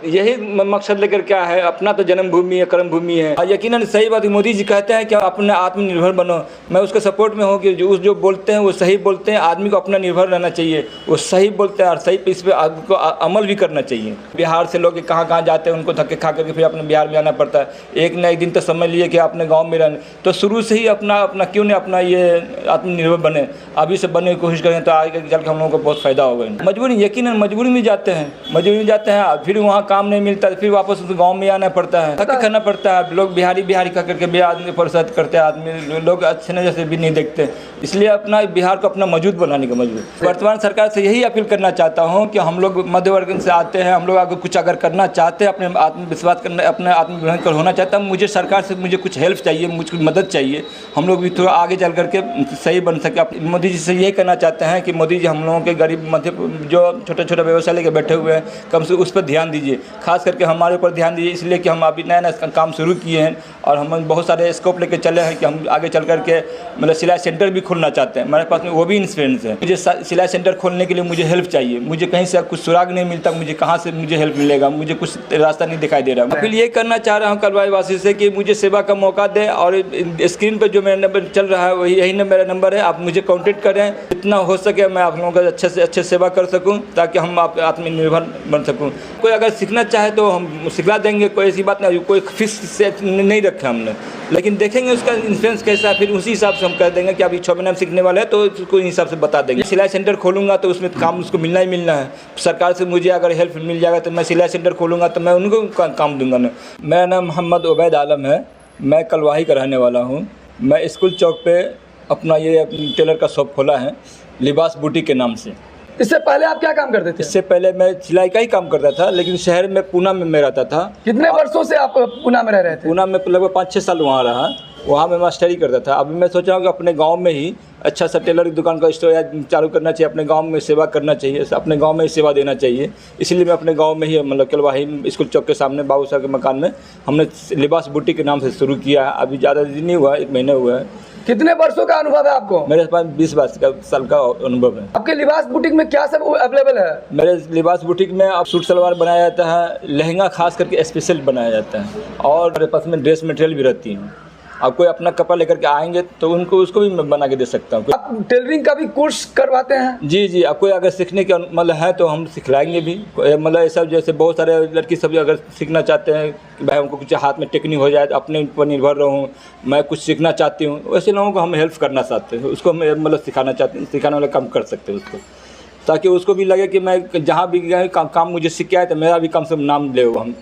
यही मकसद लेकर क्या है, अपना तो जन्मभूमि है, कर्मभूमि है। यकीनन सही बात, मोदी जी कहते हैं कि अपने आत्मनिर्भर बनो, मैं उसके सपोर्ट में हूँ कि जो बोलते हैं वो सही बोलते हैं। आदमी को अपना निर्भर रहना चाहिए, वो सही बोलते हैं और सही इस पर आदमी को अमल भी करना चाहिए। बिहार से लोग कहाँ जाते हैं, उनको धक्के खा करके फिर अपने बिहार में आना पड़ता है। एक न एक दिन तो समझ लिए कि अपने गाँव में रहने, तो शुरू से ही अपना क्यों नहीं अपना ये आत्मनिर्भर बने, अभी से बनने की कोशिश करें तो आगे चल के हम लोगों को बहुत फ़ायदा होगा। मजबूरी, यकीनन मजबूरी में जाते हैं, फिर वहाँ काम नहीं मिलता, फिर वापस उस गाँव में आना पड़ता है, धक्के खाना पड़ता है। लोग बिहारी कह करके भी आदमी परिषद करते हैं, आदमी लोग अच्छे नज़र से भी नहीं देखते। इसलिए अपना बिहार को अपना मजबूत बनाने का मजबूत। वर्तमान सरकार से यही अपील करना चाहता हूँ कि हम लोग मध्य वर्ग से आते हैं, हम लोग आगे कुछ अगर करना चाहते हैं, अपने आत्मविश्वास करना, अपने आत्मनिर्भर होना चाहता है, मुझे सरकार से मुझे कुछ हेल्प चाहिए, मुझे मदद चाहिए, हम लोग भी थोड़ा आगे चल करके सही बन सके। मोदी जी से यही कहना चाहते हैं कि मोदी जी हम लोगों के गरीब मध्य जो छोटा व्यवसाय लेके बैठे हुए हैं, कम से उस पर ध्यान दीजिए, खास करके हमारे ऊपर ध्यान दीजिए। इसलिए कि हम अभी नया काम शुरू किए हैं और हम बहुत सारे स्कोप लेके चले हैं कि हम आगे चल करके मतलब सिलाई सेंटर भी खोलना चाहते हैं। हमारे पास में वो भी इंश्योरेंस है। मुझे सिलाई सेंटर खोलने के लिए मुझे हेल्प चाहिए, मुझे कहीं से कुछ सुराग नहीं मिलता, मुझे कहाँ से मुझे हेल्प मिलेगा, मुझे कुछ रास्ता नहीं दिखाई दे रहा। फिर ये करना चाह रहा हूँ कलवाई वासी से कि मुझे सेवा का मौका दें और स्क्रीन पर जो मेरा नंबर चल रहा है वही यही मेरा नंबर है, आप मुझे कॉन्टेक्ट करें। जितना हो सके मैं आप लोगों का अच्छे से अच्छे सेवा कर सकूं ताकि हम आप आत्मनिर्भर बन सकूं। कोई अगर सीखना चाहे तो हम सिखला देंगे, कोई ऐसी बात नहीं, कोई फिक्स से नहीं रखा हमने, लेकिन देखेंगे उसका इंश्योरेंस कैसा है, फिर उसी हिसाब से हम कह देंगे कि अभी 6 महीने में सीखने वाले हैं तो उसको हिसाब से बता देंगे। सिलाई सेंटर खोलूँगा तो उसमें काम उसको मिलना ही मिलना है। सरकार से मुझे अगर हेल्प मिल जाएगा तो मैं सिलाई सेंटर खोलूँगा तो मैं उनको काम दूंगा ना। मेरा नाम मोहम्मद उबैद आलम है, मैं कलवाही का रहने वाला हूँ। मैं स्कूल चौक पे अपना ये टेलर का शॉप खोला है लिबास बुटीक के नाम से। इससे पहले आप क्या काम करते थे? इससे पहले मैं सिलाई का ही काम करता था, लेकिन शहर में पूना में मैं रहता था। कितने वर्षों से आप पूना में रह रहे थे? पूना में लगभग 5-6 साल वहाँ रहा, वहाँ मैं मास्टरी करता था। अभी मैं सोच रहा हूँ कि अपने गांव में ही अच्छा सा टेलर की दुकान का स्टोर चालू करना चाहिए, अपने गांव में सेवा करना चाहिए, अपने गांव में ही सेवा देना चाहिए। इसलिए मैं अपने गांव में ही मतलब कलवाही स्कूल चौक के सामने बाबू साहब के मकान में हमने लिबास बुटीक के नाम से शुरू किया है। अभी ज़्यादा दिन नहीं हुआ, 1 महीने हुआ है। कितने वर्षों का अनुभव है आपको? मेरे पास 20 साल का अनुभव है। आपके लिबास बुटीक में क्या सब अवेलेबल है? मेरे लिबास बुटीक में अब सूट सलवार बनाया जाता है, लहंगा खास करके स्पेशल बनाया जाता है, और मेरे पास में ड्रेस मटेरियल भी रहती है। अब कोई अपना कपड़ा लेकर के आएंगे तो उनको उसको भी मैं बना के दे सकता हूँ। आप टेलरिंग का भी कोर्स करवाते हैं? जी, अब कोई अगर सीखने के मतलब है तो हम सिखलाएंगे भी। मतलब ऐसा जैसे बहुत सारे लड़की सब अगर सीखना चाहते हैं कि भाई हमको कुछ हाथ में टेक्निक हो जाए, अपने ऊपर निर्भर रहूँ, मैं कुछ सीखना चाहती हूँ, वैसे लोगों को हम हेल्प करना चाहते हैं, उसको हम मतलब सिखाना चाहते हैं, सिखाने वाला काम कर सकते हैं उसको, ताकि उसको भी लगे कि मैं जहाँ भी गए काम मुझे सीख के आए तो मेरा भी कम से कम नाम ले हम।